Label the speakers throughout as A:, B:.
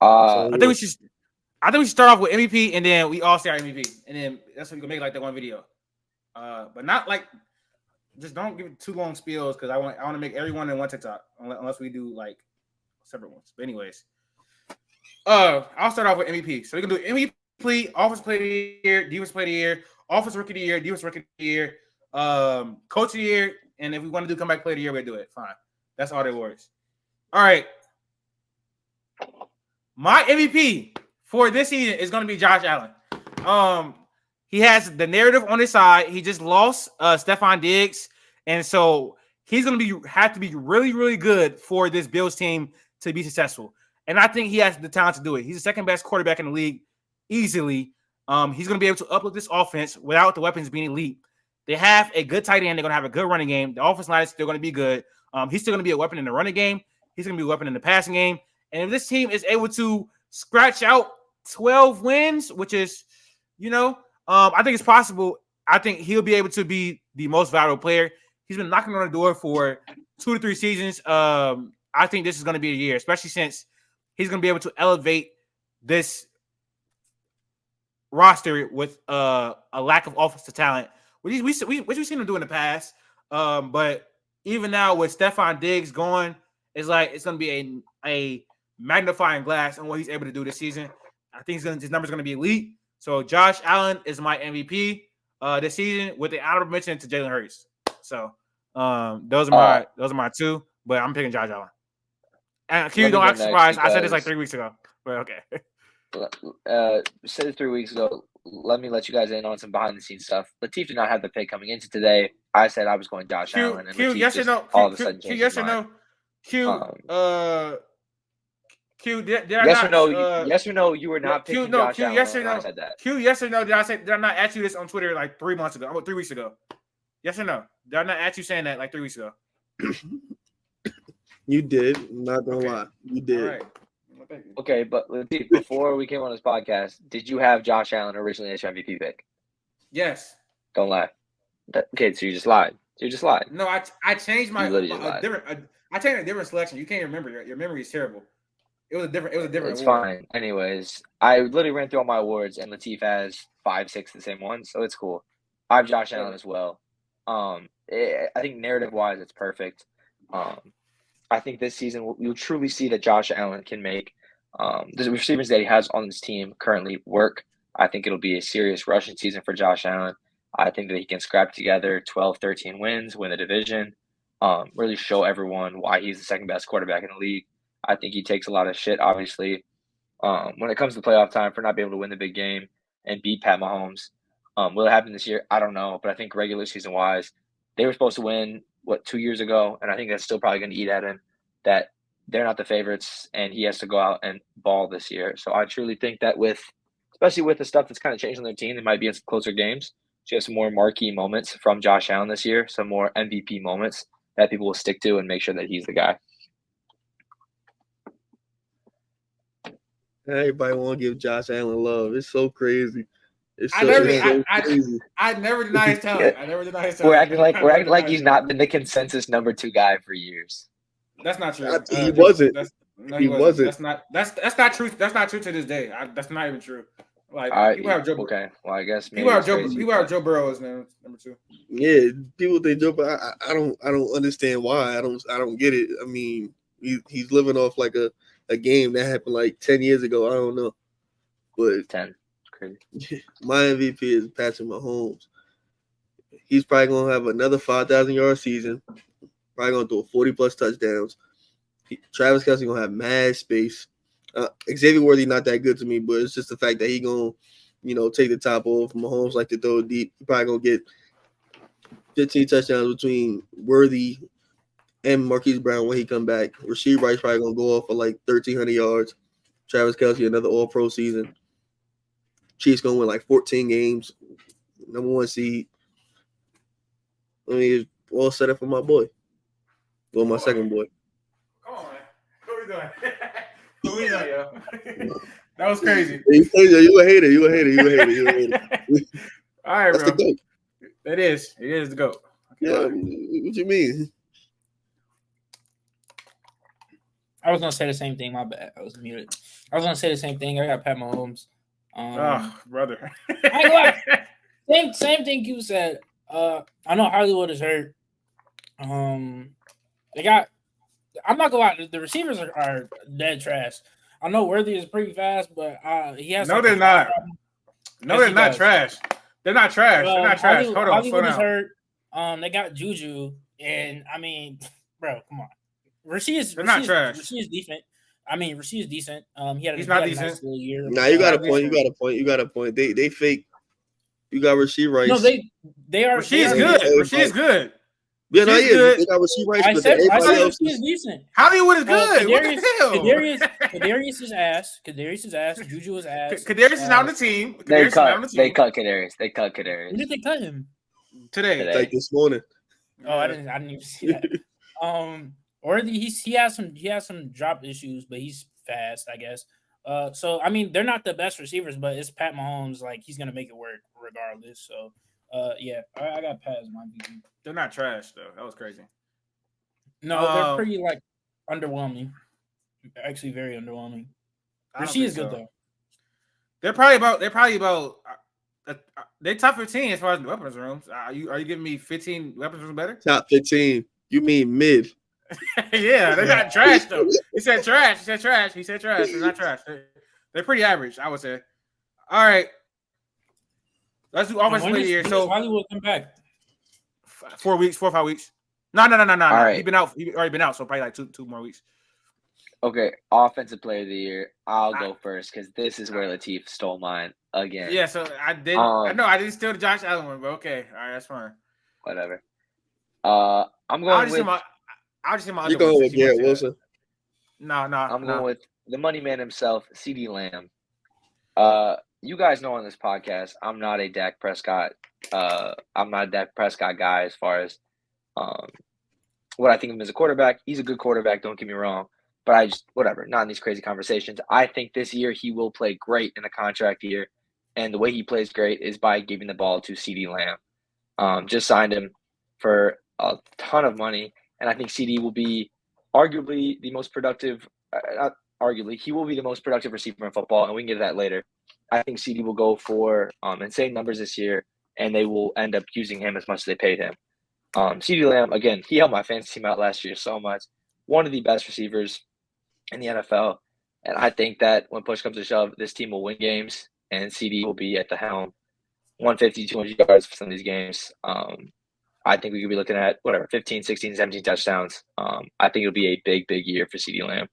A: I think we should. I think we should start off with MVP, and then we all say our MVP, and then that's what we can make like that one video. But not like just don't give it too long spills because I want to make everyone in one TikTok unless we do like separate ones. But anyways, I'll start off with MVP. So we can do MVP, Offensive Player of the Year, Defensive Player of the Year, Offensive Rookie of the Year, Defensive Rookie of the Year, Coach of the Year, and if we want to do Comeback Player of the Year, we'll do it. Fine, that's all the awards. All right, my MVP for this season is going to be Josh Allen. He has the narrative on his side. He just lost Stephon Diggs, and so he's going to have to be really, really good for this Bills team to be successful. And I think he has the talent to do it. He's the second best quarterback in the league easily. He's going to be able to uplift this offense without the weapons being elite. They have a good tight end. They're going to have a good running game. The offense line is still going to be good. He's still going to be a weapon in the running game. He's going to be a weapon in the passing game. And if this team is able to scratch out 12 wins, which is, I think it's possible. I think he'll be able to be the most valuable player. He's been knocking on the door for 2 to 3 seasons. I think this is going to be a year, especially since he's going to be able to elevate this roster with a lack of offensive talent, which we've seen him do in the past. But even now with Stephon Diggs going, it's going to be a magnifying glass on what he's able to do this season. I think his numbers going to be elite. So Josh Allen is my MVP this season with the honorable mention to Jalen Hurts. So those are my two, but I'm picking Josh Allen. And Q, don't act surprised. I said this like 3 weeks ago, but okay.
B: Said it 3 weeks ago. Let me let you guys in on some behind the scenes stuff. Latif did not have the pick coming into today. I said I was going Josh Allen, and
A: Q,
B: Latif
A: yes or no?
B: all of a sudden
A: Q, yes or no? Q, did I
B: yes
A: not?
B: Or no? Yes or no? You were not picking Josh Allen.
A: Yes or no?
B: I said that.
A: Q, yes or no? Did I not ask you this on Twitter like 3 months ago? 3 weeks ago? Yes or no? Did I not ask you saying that like 3 weeks ago?
C: You did. I'm not gonna lie. You did.
A: All right.
B: Okay, but Latif, before we came on this podcast, did you have Josh Allen originally as your MVP pick?
A: Yes.
B: Don't lie. Okay, so you just lied.
A: No, I changed my
B: different.
A: I changed a different selection. You can't remember. Your memory is terrible. It was a different.
B: It's
A: award.
B: fine. Anyways, I literally ran through all my awards, and Latif has 5, 6 the same ones, so it's cool. I have Josh Allen as well. I think narrative-wise, it's perfect. I think this season you'll truly see that Josh Allen can make the receivers that he has on this team currently work. I think it'll be a serious rushing season for Josh Allen. I think that he can scrap together 12, 13 wins, win the division, really show everyone why he's the second best quarterback in the league. I think he takes a lot of shit, obviously, when it comes to playoff time for not being able to win the big game and beat Pat Mahomes. Will it happen this year? I don't know, but I think regular season-wise, they were supposed to win, 2 years ago, and I think that's still probably going to eat at him, that they're not the favorites, and he has to go out and ball this year. So I truly think that especially with the stuff that's kind of changed on their team, they might be in some closer games. So you have some more marquee moments from Josh Allen this year, some more MVP moments that people will stick to and make sure that he's the guy.
C: Everybody want to give Josh Allen love. It's so crazy.
A: I never deny his talent. I never deny his talent.
B: We're acting like he's not been the consensus number 2 guy for years.
A: That's not true.
C: He wasn't.
A: He wasn't. That's not true. That's not true to this day. That's not even true. Like people have Joe.
B: Okay, well I guess
A: people have Joe Burrow as number 2.
C: Yeah, people think Joe, but I don't understand why. I don't get it. I mean, he's living off like a game that happened like 10 years ago. I don't know, but
B: 10. Crazy.
C: My MVP is Patrick Mahomes. He's probably gonna have another 5,000-yard season. Probably gonna throw 40+ touchdowns. Travis Kelce gonna have mad space. Xavier Worthy not that good to me, but it's just the fact that he gonna, take the top off. Mahomes like to throw deep. He probably gonna get 15 touchdowns between Worthy and Marquise Brown when he come back. Rasheed Rice probably gonna go off for like 1,300 yards. Travis Kelce another All-Pro season. Chiefs gonna win like 14 games. Number 1 seed. I mean, it's all set up for my boy. Well, my second boy.
A: Come on, man. What are we doing? What we doing, yo? That was crazy.
C: You a hater.
A: All right,
C: That's
A: bro.
C: the GOAT.
A: It is the GOAT.
C: Yeah, what you mean?
D: I was gonna say the same thing. My bad. I was muted. I was gonna say the same thing. I got Pat Mahomes.
A: Oh, brother.
D: I got same thing you said. I know Hollywood is hurt. They got. I'm not gonna lie. The receivers are dead trash. I know Worthy is pretty fast, but he has.
A: No, they're not. No, they're not trash. They're not trash. They're not trash. Hold on, slow down.
D: Hurt. They got Juju, and I mean, bro, come on.
A: They're not trash.
D: Rasheed is decent. I mean, Rasheed is decent.
A: He's not decent.
D: Nice little year.
C: Nah, you got a point. You got a point. You got a point. They fake. You got Rasheed Rice.
D: No, they are.
A: Rasheed's good. Rasheed's good.
C: Yeah, no, they got Rasheed Rice,
D: I
C: but
D: said
C: everybody else
D: is decent.
A: Hollywood is good. What the hell?
D: Kadarius is ass. Juju is ass.
A: Kadarius is not on the team.
B: They cut Kadarius.
D: When did they cut him?
A: Today.
C: Like this morning.
D: Oh, I didn't even see that. Or he has some drop issues, but he's fast, I guess. So I mean, they're not the best receivers, but it's Pat Mahomes. Like he's gonna make it work regardless. So, yeah, I got Pat as my VP.
A: They're not trash though. That was crazy.
D: No, they're pretty like underwhelming. Actually, very underwhelming. Rasheed is good though.
A: They're probably about. They top 15 as far as the weapons rooms. Are you giving me 15 weapons rooms better?
C: Top 15. You mean mid?
A: Yeah, they're not trash though. He said trash. They're not trash. They're pretty average, I would say. All right, let's do offensive player of the year. So
D: Hollywood come back.
A: 4 or 5 weeks. No. All right. He's been out. He's already been out, so probably like two more weeks.
B: Okay, offensive player of the year. I'll go first because this is where Latif stole mine again.
A: Yeah, so I did. I know I didn't steal the Josh Allen one, but okay, all right, that's fine.
B: Whatever. I'm going with.
A: I'll just hit my.
C: You going with Garrett Wilson?
A: No.
B: I'm going with the money man himself, CeeDee Lamb. You guys know on this podcast, I'm not a Dak Prescott. I'm not a Dak Prescott guy as far as what I think of him as a quarterback. He's a good quarterback. Don't get me wrong. But I just, whatever, not in these crazy conversations. I think this year he will play great in a contract year. And the way he plays great is by giving the ball to CeeDee Lamb. Just signed him for a ton of money. And I think CD will be arguably the most productive, not arguably, he will be the most productive receiver in football. And we can get to that later. I think CD will go for insane numbers this year. And they will end up using him as much as they paid him. CeeDee Lamb, again, he helped my fantasy team out last year so much. One of the best receivers in the NFL. And I think that when push comes to shove, this team will win games and CD will be at the helm. 150, 200 yards for some of these games. I think we could be looking at 15, 16, 17 touchdowns. I think it'll be a big, big year for CeeDee Lamb.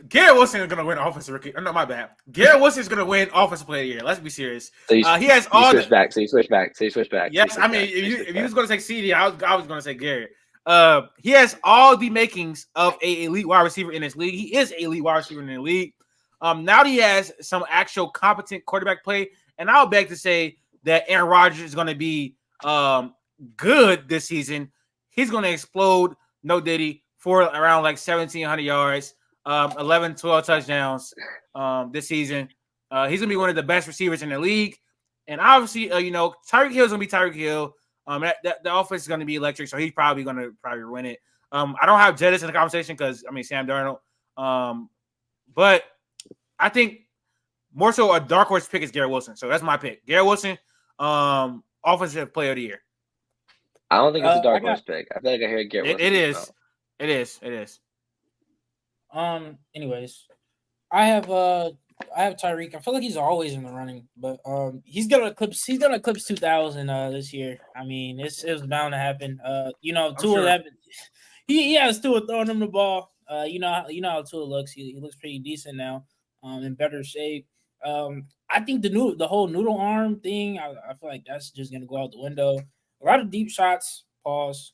A: Garrett Wilson is going to win offensive rookie. No, my bad. Garrett Wilson is going to win offensive player of the year. Let's be serious.
B: So
A: he has all
B: the back. So you switch back.
A: Yes, I mean, if you was going to take CD, I was going to say Garrett. He has all the makings of a elite wide receiver in this league. He is an elite wide receiver in the league. Now that he has some actual competent quarterback play, and I'll beg to say that Aaron Rodgers is going to be good this season. He's going to explode, no diddy, for around like 1,700 yards, 11, 12 touchdowns this season. He's going to be one of the best receivers in the league. And obviously, Tyreek Hill is going to be Tyreek Hill. The offense is going to be electric, so he's probably going to win it. I don't have Jettis in the conversation because, Sam Darnold. But I think more so a dark horse pick is Garrett Wilson. So that's my pick. Garrett Wilson, offensive player of the year.
B: I don't think it's a dark horse pick. I feel like I hear Garrett Wilson.
A: It is.
D: Anyways, I have Tyreek. I feel like he's always in the running, but he's gonna eclipse 2,000 this year. I mean, it was bound to happen. Tua, he has Tua throwing him the ball. You know how Tua looks. He looks pretty decent now. In better shape. I think the whole noodle arm thing, I feel like that's just gonna go out the window. A lot of deep shots. Pause.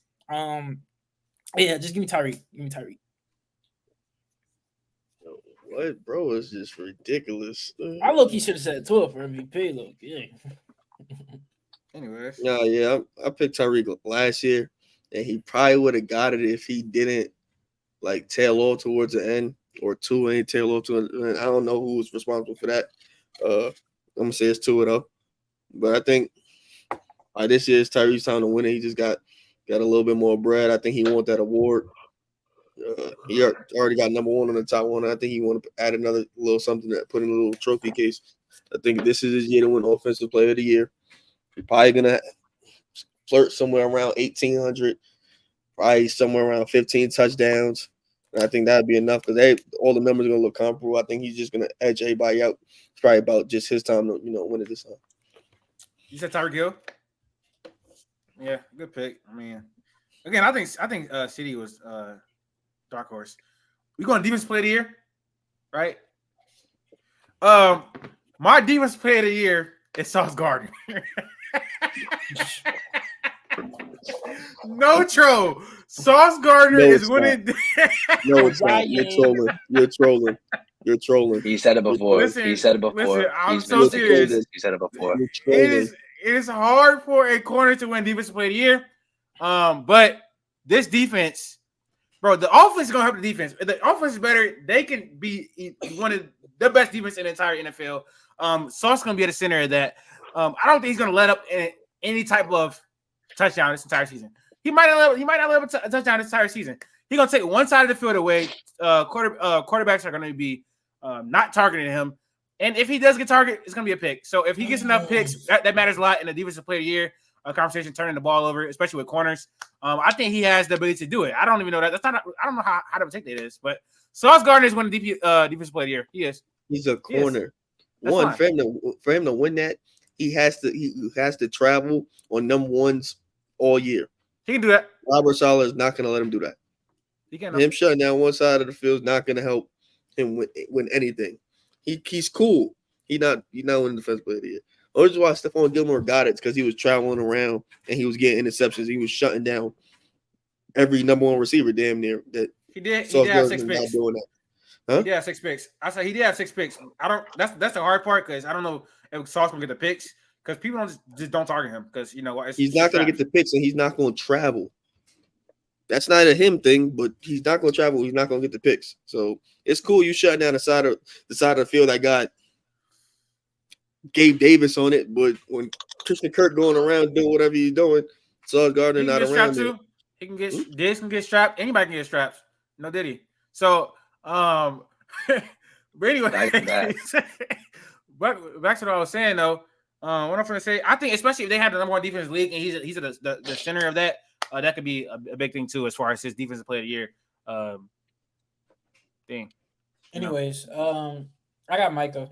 D: Yeah, just give me Tyreek.
C: What, bro? It's just ridiculous.
D: I look, he should have said 12 for MVP. Look, yeah.
A: Anyways.
C: Yeah. I picked Tyreek last year, and he probably would have got it if he didn't tail off towards the end, or Tua ain't tail off to the end. I don't know who was responsible for that. I'm gonna say it's Tua though, but I think this year is Tyreek's time to win it. He just got got a little bit more bread. I think he wants that award. He already got number one on the top one. I think he want to add another little something that put in a little trophy case. I think this is his year to win Offensive Player of the Year. He's probably gonna flirt somewhere around 1,800, probably somewhere around 15 touchdowns. And I think that'd be enough because all the numbers are gonna look comparable. I think he's just gonna edge everybody out. It's probably about just his time to win it this time.
A: You said Tyreek Hill? Yeah, good pick. I mean, again, I think CD was dark horse. We going defense player of the year, right? My defense player of the year is Sauce Gardner. No troll. Sauce Gardner is winning.
C: No, it's not. You're trolling.
B: He said it before.
A: Listen, I'm so serious.
B: He said it before.
A: It is hard for a corner to win defensive player of the year. But this defense, bro, the offense is gonna help the defense. If the offense is better, they can be one of the best defense in the entire NFL. Sauce gonna be at the center of that. I don't think he's gonna let up any type of touchdown this entire season. He might not let up a touchdown this entire season. He's gonna take one side of the field away. Quarterbacks are gonna be not targeting him. And if he does get targeted, it's going to be a pick. So if he gets enough picks, that matters a lot in the defensive player of the year conversation, turning the ball over, especially with corners. I think he has the ability to do it. I don't even know that. I don't know how to take that is. But Sauce Gardner is winning defensive player of the year. He is.
C: He's a corner. For him to win that, he has to travel on number ones all year.
A: He can do that.
C: Robert Saleh is not going to let him do that. Him shutting down one side of the field is not going to help him win anything. He's cool. He's not winning defensive player of the year. The reason why Stephon Gilmore got it because he was traveling around and he was getting interceptions. He was shutting down every number one receiver damn near. That
A: he did have 6 picks.
C: Not doing that. Huh?
A: He did have 6 picks. I said he did have 6 picks. That's the hard part because I don't know if Sauce gonna get the picks because people just don't target him because he's
C: not gonna get the picks and he's not gonna travel. That's not a him thing, but he's not going to travel. He's not going to get the picks. So it's cool you shutting down the side of the field that got Gabe Davis on it. But when Christian Kirk going around doing whatever he's doing, Sauce Gardner not around.
A: Too. He can get Diggs can get strapped. Anybody can get strapped. No diddy. So but anyway, back to what I was saying though. What I'm going to say, I think especially if they have the number one defense in the league and he's at the center of that. That could be a big thing too, as far as his defensive player of the year thing.
D: Anyways, I got Micah.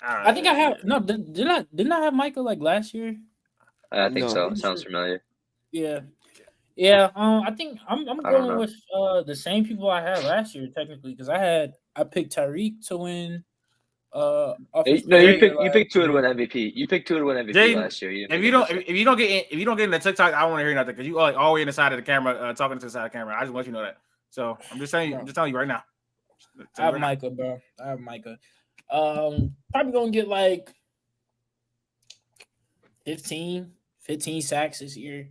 D: I think I have didn't I have Micah like last year?
B: I think so. Sounds familiar.
D: Yeah. I think I'm going with the same people I had last year technically because I picked Tyreek to win.
B: No, you picked two to win MVP. You picked two to win MVP
A: Jaden,
B: last year.
A: If you don't get in the TikTok, I don't want to hear nothing because you like always in the side of the camera, talking to the side of the camera. I just want you to know that. So I'm just telling you right now.
D: I have Micah, bro. Probably gonna get like 15 sacks this year.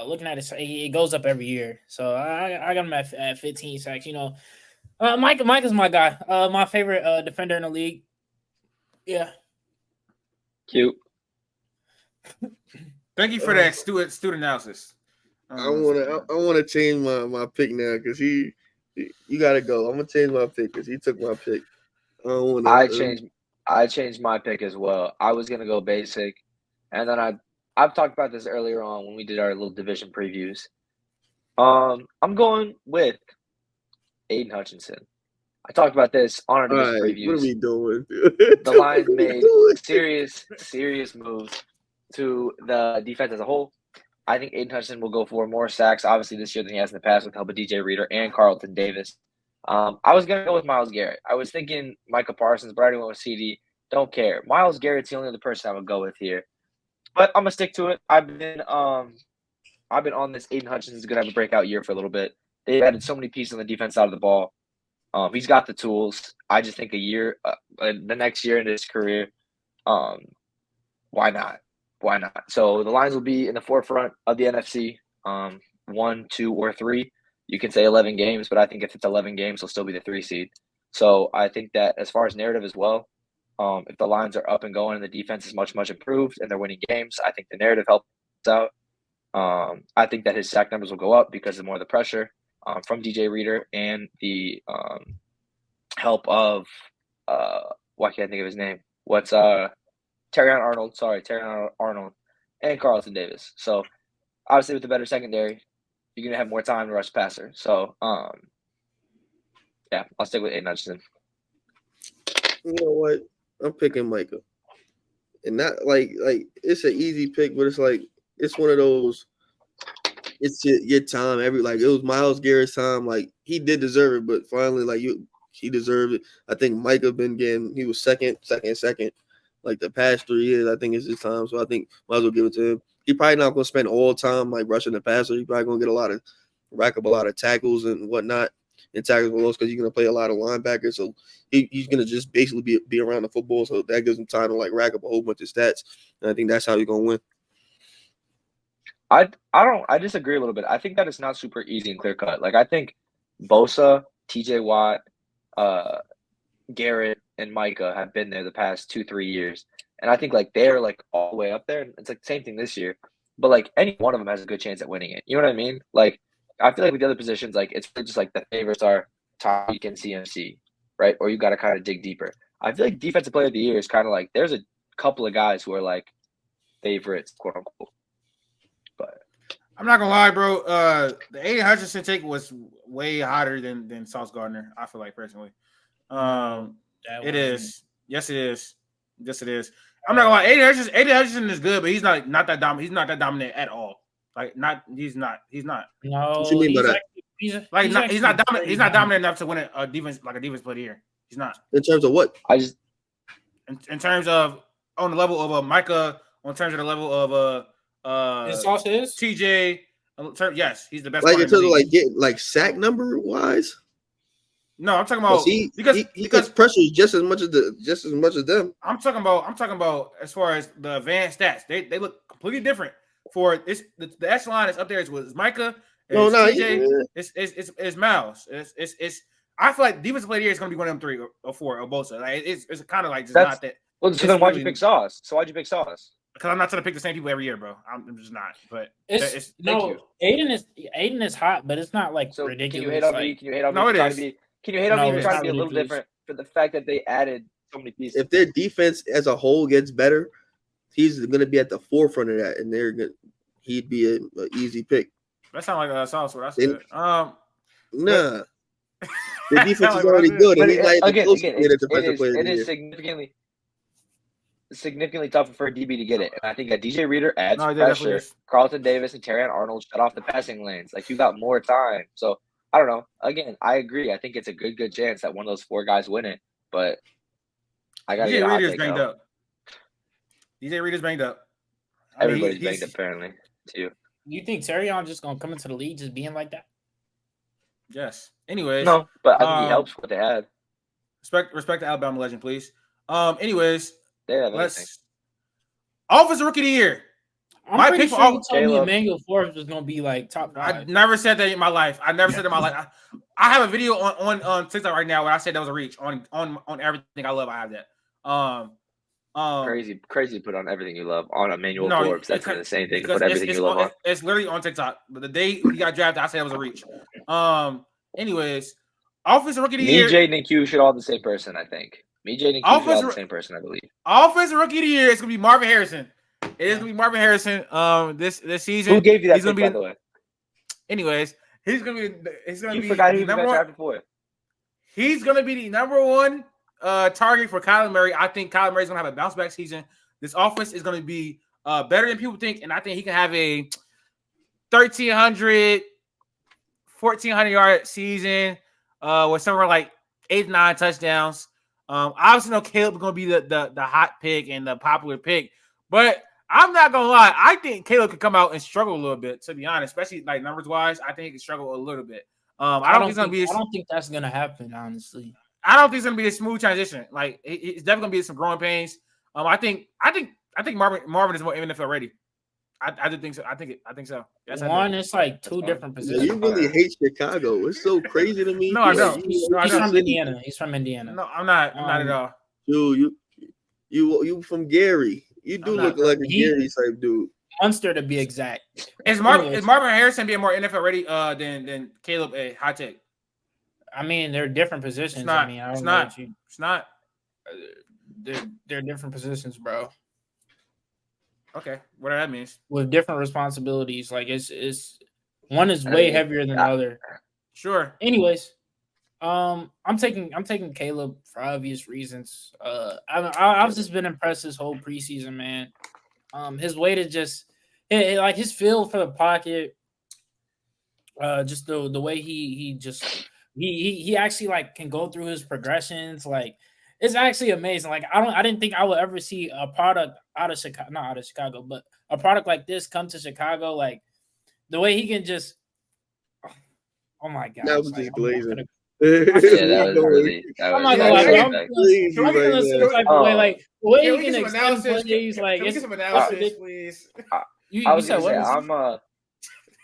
D: Looking at it goes up every year. So I got him at 15 sacks. Micah's my guy. My favorite defender in the league. Yeah.
B: Cute.
A: Thank you for that student analysis.
C: I want to change my pick now because you got to go. I'm gonna change my pick because he took my pick.
B: I changed my pick as well. I was gonna go basic, and then I've talked about this earlier on when we did our little division previews. I'm going with Aiden Hutchinson. I talked about this on our division previews.
C: What are we doing?
B: The Lions made serious moves to the defense as a whole. I think Aiden Hutchinson will go for more sacks, obviously, this year than he has in the past with help of DJ Reader and Carlton Davis. I was going to go with Myles Garrett. I was thinking Micah Parsons, but I already went with CD. Don't care. Myles Garrett's the only other person I would go with here. But I'm going to stick to it. I've been on this. Aiden Hutchinson's going to have a breakout year for a little bit. They've added so many pieces on the defense side of the ball. He's got the tools. I just think the next year in his career, why not? Why not? So the Lions will be in the forefront of the NFC, 1, 2, or 3. You can say 11 games, but I think if it's 11 games, he'll still be the 3 seed. So I think that as far as narrative as well, if the Lions are up and going and the defense is much, much improved and they're winning games, I think the narrative out. I think that his sack numbers will go up because of more of the pressure from DJ Reader and the help of why can't I think of his name? What's Terrion Arnold? Sorry, Terrion Arnold and Carlton Davis. So obviously with the better secondary, you're gonna have more time to rush passer. So yeah, I'll stick with Aiden Hutchinson.
C: You know what? I'm picking Micah. And not like it's an easy pick, but it's like it's one of those. It's your time. It was Myles Garrett's time. Like he did deserve it, but finally, he deserved it. I think Micah been getting. He was second. Like the past 3 years, I think it's his time. So I think might as well give it to him. He probably not gonna spend all time like rushing the passer. He probably gonna get rack up a lot of tackles and whatnot. And tackles for loss because he's gonna play a lot of linebackers. So he's gonna just basically be around the football. So that gives him time to like rack up a whole bunch of stats. And I think that's how he's gonna win.
B: I disagree a little bit. I think that it's not super easy and clear cut. Like I think Bosa, TJ Watt, Garrett, and Micah have been there the past 2-3 years. And I think like they're like all the way up there. It's like the same thing this year. But like any one of them has a good chance at winning it. You know what I mean? Like I feel like with the other positions, like it's just like the favorites are Tyreek and CMC, right? Or you got to kind of dig deeper. I feel like defensive player of the year is kind of like there's a couple of guys who are like favorites, quote unquote. But
A: I'm not gonna lie, bro. The Aiden Hutchinson take was way hotter than Sauce Gardner. I feel like personally, it is. Yes, it is. Yes, it is. I'm not gonna lie. Aiden Hutchinson is good, but he's not that dominant. He's not that dominant at all. Like He's not.
D: No,
C: What you mean by that?
D: He's
A: not dominant. He's not dominant enough to win a defense player of the year. He's not.
C: In terms of what?
A: In terms of on the level of Micah, on terms of the level of
D: Sauce is
A: TJ. Yes, he's the best.
C: Like in terms of like getting like sack number wise.
A: No, I'm talking about
C: he gets pressure just as much as them.
A: I'm talking about as far as the advanced stats. They look completely different. For this, the echelon is up there. It's Micah. It's Miles. It's. I feel like defensive player of the year is going to be one of them 3 or 4 or both. Like it's kind of like just not that.
B: Well, so then why'd you pick Sauce?
A: Because I'm not trying to pick the same people every year, bro. I'm just not. But
D: Aiden is hot, but it's not like
B: so
D: ridiculous.
B: Can you hate on me? Can you hate on me?
A: No, it is.
B: Can you hate on me for trying to be a little different for the fact that they added so many pieces?
C: If their defense as a whole gets better, he's going to be at the forefront of that, and he'd be an easy pick.
A: That sounds like Sauce. What I said.
C: Nah. The defense is already good, and he's not even close to being a defensive player.
B: It is significantly tougher for a DB to get it. And I think that DJ Reader adds pressure. Carlton Davis and Terrion Arnold shut off the passing lanes. Like you got more time. So I don't know. Again, I agree. I think it's a good chance that one of those 4 guys win it. But I got
A: DJ Reader's banged up. DJ Reader's banged up.
B: Everybody's banged up apparently too.
D: You think Terrion just gonna come into the league just being like that?
A: Yes. Anyways,
B: no, but I think he helps what they had.
A: Respect the Alabama legend, please. Anyways,
B: let's
A: offensive rookie of the year.
D: I'm pretty sure you told me Emmanuel Forbes was gonna be like top 5.
A: I never said that in my life. I have a video on TikTok right now where I said that was a reach on everything I love. I have that.
B: Crazy to put on everything you love on Emmanuel Forbes. That's the same thing to put everything you love on.
A: It's literally on TikTok. But the day he got drafted, I said it was a reach. Anyways, offensive rookie of the year.
B: Me, Jaden, and Q should all be the same person, I think. Me, Jaden, and Q should all be the same person, I believe.
A: Offensive rookie of the year is gonna be Marvin Harrison. It is gonna be Marvin Harrison. This season.
B: Who gave you that pick, by the way?
A: Anyways, he's gonna be
B: the number one.
A: He's gonna be the number 1 target for Kyler Murray. I think Kyler Murray's gonna have a bounce back season. This offense is gonna be better than people think, and I think he can have a 1,300, 1,400 yard season with somewhere like 8-9 touchdowns. Obviously, no, Caleb's gonna be the hot pick and the popular pick, but I'm not gonna lie. I think Caleb could come out and struggle a little bit, to be honest, especially like numbers wise. I think he could struggle a little bit. I don't think that's gonna happen, honestly. I don't think it's gonna be a smooth transition. Like it's definitely gonna be some growing pains. I think Marvin is more NFL ready. I do think so. I think so. Yes,
D: it's like 2 different positions.
C: You really hate Chicago. It's so crazy to me.
A: No, I don't.
D: He's from Indiana. He's from Indiana.
A: No, I'm not. I'm not at all.
C: Dude, you from Gary. You do look like a Gary type dude.
D: Munster to be exact.
A: Is Marvin Harrison being more NFL ready than Caleb a high tech?
D: I mean, they're different positions.
A: It's not.
D: I mean, I
A: It's
D: don't
A: not.
D: know.
A: It's not.
D: They're different positions, bro,
A: Okay, whatever that means.
D: with different responsibilities. Like it's one is way heavier than the other.
A: Sure.
D: Anyways, I'm taking Caleb for obvious reasons. I've just been impressed this whole preseason, man. His way to just like his feel for the pocket, just the way he actually like can go through his progressions. Like it's actually amazing. Like I didn't think I would ever see a product out of Chicago, not out of Chicago, but a product like this come to Chicago. Like the way he can just, oh my god,
C: That was just glazing.
B: Yeah, that was really.
D: I'm not gonna lie, bro. I'm feeling some type of way.
A: Oh.
D: Like the way
A: Can
D: he
A: we
D: can
A: get some
D: extend
A: analysis?
D: plays, like
A: Can we
D: it's
A: get some analysis, please?
B: I was
D: said
B: gonna
D: what?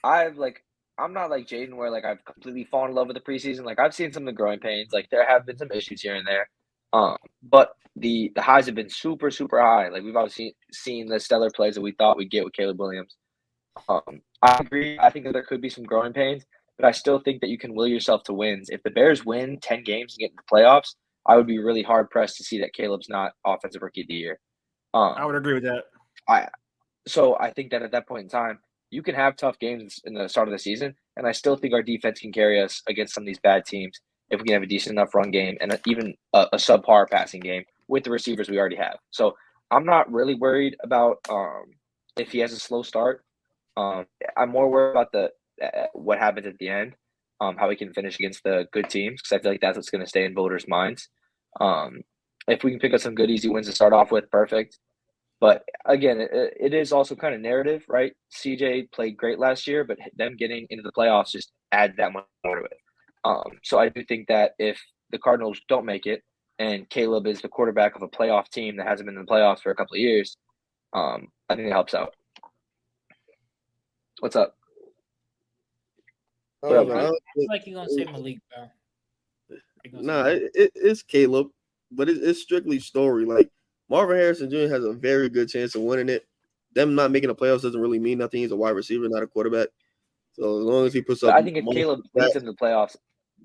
B: say I'm not like Jaden where like I've completely fallen in love with the preseason. Like I've seen some of the growing pains. Like there have been some issues here and there. But the highs have been super, super high. Like we've obviously seen the stellar plays that we thought we'd get with Caleb Williams. I agree. I think that there could be some growing pains, but I still think that you can will yourself to wins. If the Bears win 10 games and get into the playoffs, I would be really hard pressed to see that Caleb's not offensive rookie of the year.
A: I would agree with that.
B: So I think that at that point in time, you can have tough games in the start of the season, and I still think our defense can carry us against some of these bad teams if we can have a decent enough run game and even a subpar passing game with the receivers we already have. So I'm not really worried about if he has a slow start. I'm more worried about what happens at the end, how he can finish against the good teams, because I feel like that's what's going to stay in voters' minds. If we can pick up some good, easy wins to start off with, perfect. But again, it is also kind of narrative, right? CJ played great last year, but them getting into the playoffs just adds that much more to it. So I do think that if the Cardinals don't make it and Caleb is the quarterback of a playoff team that hasn't been in the playoffs for a couple of years, I think it helps out. What's up?
D: I feel like you're gonna say Malik, bro.
C: Nah, it's Caleb, but it's strictly story. Like Marvin Harrison Jr. has a very good chance of winning it. Them not making the playoffs doesn't really mean nothing. He's a wide receiver, not a quarterback. So as long as he puts up,
B: I think if Caleb leads in the playoffs,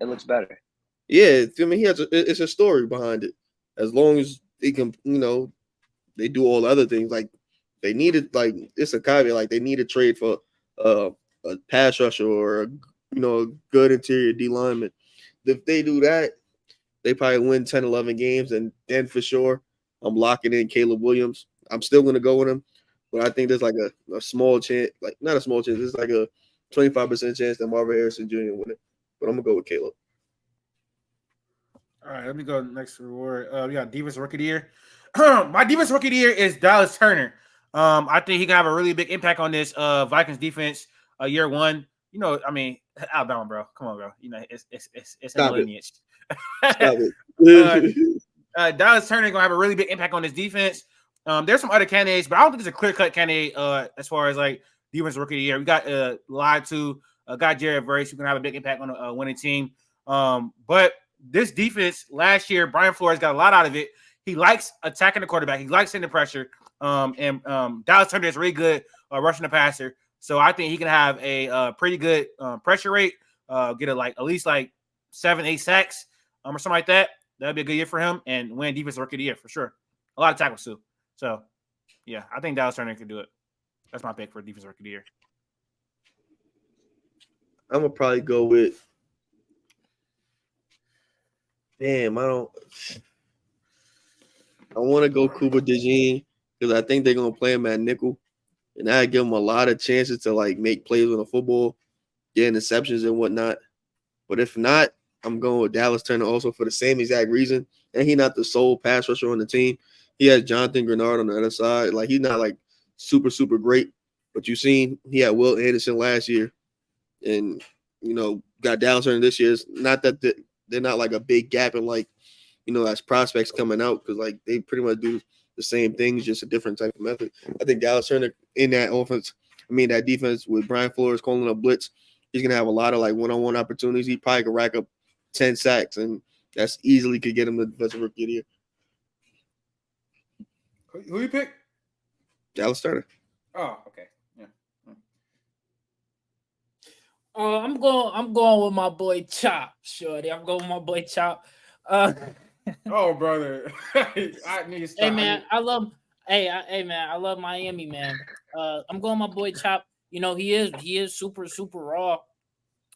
B: it looks better.
C: Yeah, I mean it's a story behind it. As long as he can, they do all the other things. Like they needed, like it's a caveat. Like they need to trade for a pass rusher or a good interior D lineman. If they do that, they probably win 10, 11 games, and then for sure, I'm locking in Caleb Williams. I'm still going to go with him, but I think there's like a small chance, like not a small chance, it's like a 25% chance that Marvin Harrison Jr. win it. But I'm going to go with Caleb.
A: All right, let me go next reward. We got defense rookie of the year. My defense rookie of the year is Dallas Turner. I think he can have a really big impact on this Vikings defense year one. I mean, Alabama, bro. Come on, bro. It's a lineage.
C: Stop it.
A: Dallas Turner is gonna have a really big impact on this defense. There's some other candidates, but I don't think it's a clear-cut candidate as far as like defense rookie of the year. We got lied to got Jared Verse, who can have a big impact on a winning team. But this defense last year, Brian Flores got a lot out of it. He likes attacking the quarterback. He likes sending pressure. And Dallas Turner is really good rushing the passer. So I think he can have a pretty good pressure rate. Get at least 7-8 sacks or something like that. That'd be a good year for him and win defense rookie of the year for sure. A lot of tackles too. So yeah, I think Dallas Turner can do it. That's my pick for defense rookie of the year.
C: I'm gonna probably go with. Damn, I want to go Cooper DeJean because I think they're gonna play him at nickel, and I give him a lot of chances to make plays on the football, get interceptions and whatnot. But if not, I'm going with Dallas Turner also for the same exact reason. And he's not the sole pass rusher on the team. He has Jonathan Grenard on the other side. He's not super, super great. But you've seen he had Will Anderson last year. And, got Dallas Turner this year. It's not that they're not like a big gap in as prospects coming out because they pretty much do the same things, just a different type of method. I think Dallas Turner in that that defense with Brian Flores calling a blitz, he's going to have a lot of one-on-one opportunities. He probably could rack up 10 sacks, and that's easily could get him the defensive rookie of the year.
A: Who you pick?
C: Dallas Turner.
A: Oh, okay.
D: I'm going with my boy Chop, shorty. I'm going with my boy Chop.
A: Oh, brother. I need to stop.
D: Hey man, hey man, I love Miami, man. I'm going with my boy Chop. You know, he is super raw.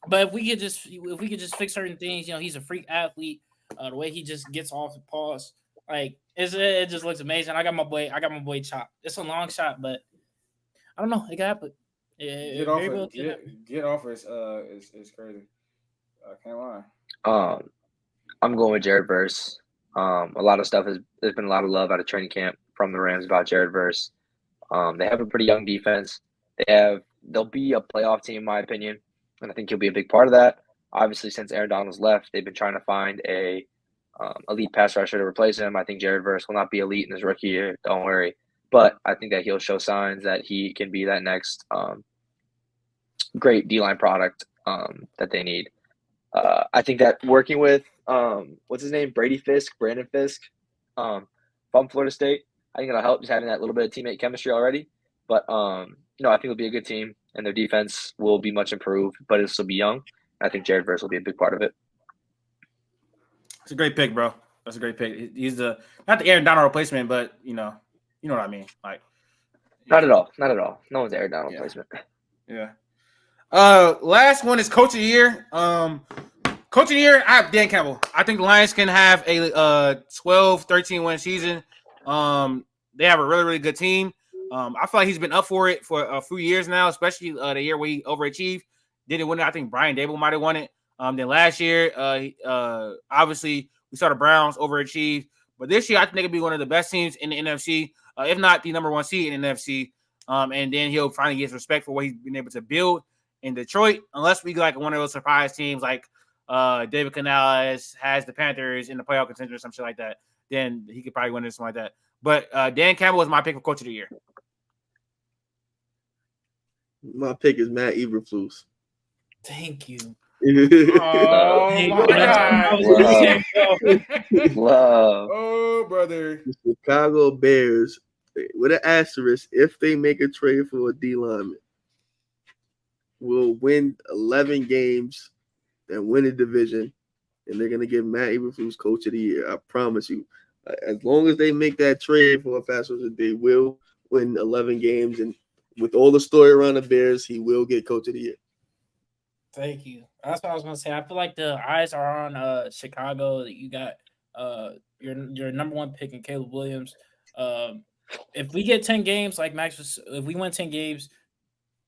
D: But if we could just fix certain things, you know, he's a freak athlete. The way he just gets off the pause, like it just looks amazing. I got my boy Chop. It's a long shot, but I don't know. It could happen.
A: Get off it. Get off it. It's crazy. I can't lie.
B: I'm going with Jared Verse. A lot of stuff there's been a lot of love out of training camp from the Rams about Jared Verse. They have a pretty young defense. They'll be a playoff team, in my opinion, and I think he'll be a big part of that. Obviously, since Aaron Donald's left, they've been trying to find a elite pass rusher to replace him. I think Jared Verse will not be elite in his rookie year. Don't worry, but I think that he'll show signs that he can be that next great D-line product that they need. I think that working with what's his name, Brandon Fisk, from Florida State, I think it'll help just having that little bit of teammate chemistry already. But I think it'll be a good team, and their defense will be much improved, but it'll still be young. I think Jared Verse will be a big part of it.
A: It's a great pick, bro. That's a great pick. He's not the Aaron Donald replacement, but you know what I mean. Like,
B: not at all. No one's Aaron Donald replacement.
A: Yeah. Last one is Coach of the Year. Coach of the Year, I have Dan Campbell. I think the Lions can have a 12-13 win season. They have a really, really good team. I feel like he's been up for it for a few years now, especially the year where he overachieved. Didn't win it. I think Brian Dable might have won it. Then last year, obviously, we saw the Browns overachieve. But this year, I think it'll be one of the best teams in the NFC, if not the number one seed in the NFC. And then he'll finally get respect for what he's been able to build in Detroit, unless we like one of those surprise teams like David Canales has the Panthers in the playoff contention or some shit like that. Then he could probably win this something like that. But Dan Campbell is my pick for Coach of the Year.
C: My pick is Matt Eberflus.
D: Thank you.
A: Oh, my God.
B: Love.
A: Oh, brother.
C: The Chicago Bears, with an asterisk, if they make a trade for a D lineman, will win 11 games and win a division, and they're going to give Matt Eberflus Coach of the Year. I promise you. As long as they make that trade for a fast rusher, they will win 11 games, and with all the story around the Bears, he will get Coach of the Year.
D: Thank you. That's what I was gonna say. I feel like the eyes are on Chicago. You got your number one pick in Caleb Williams. If we get 10 games, like Max was, if we win 10 games,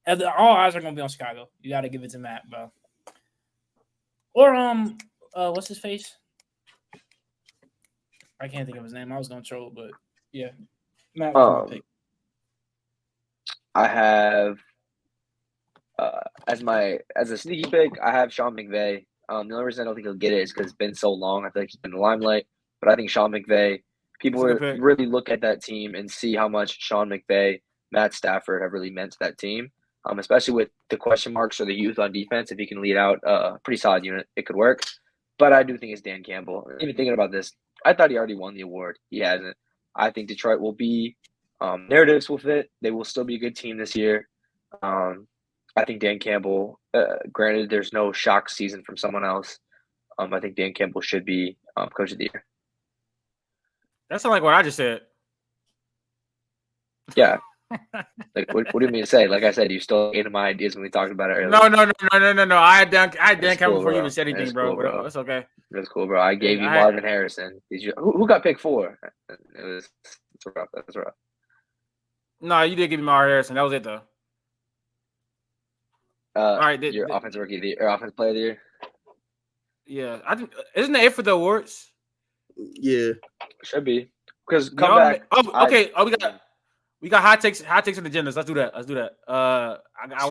D: all eyes are gonna be on Chicago. You got to give it to Matt, bro. Or what's his face? I can't think of his name. I was gonna troll, but yeah, Matt was my pick.
B: I have as a sneaky pick, I have Sean McVay. The only reason I don't think he'll get it is because it's been so long. I feel like he's been in the limelight. But I think Sean McVay, people really look at that team and see how much Sean McVay, Matt Stafford have really meant to that team. Especially with the question marks or the youth on defense. If he can lead out a pretty solid unit, it could work. But I do think it's Dan Campbell. Even thinking about this, I thought he already won the award. He hasn't. I think Detroit will be narratives with it. They will still be a good team this year. I think Dan Campbell, granted there's no shock season from someone else, I think Dan Campbell should be Coach of the Year.
A: That's not like what I just said.
B: Yeah. Like, what do you mean to say? Like I said, you stole 8 of my ideas when we talked about it earlier.
A: No. I had Dan Campbell before you even said anything, bro.
B: Cool, bro.
A: That's okay.
B: That's cool, bro. I gave you Marvin Harrison. Who got picked 4? It's rough. That's rough.
A: No, you did give me Marvin Harrison. That was it, though. All right,
B: your offensive rookie of the year, or offensive player of the year.
A: Yeah, I think isn't that it for the awards?
C: Yeah,
B: should be because come back.
A: Oh, okay. We got hot takes and agendas. Let's do that. I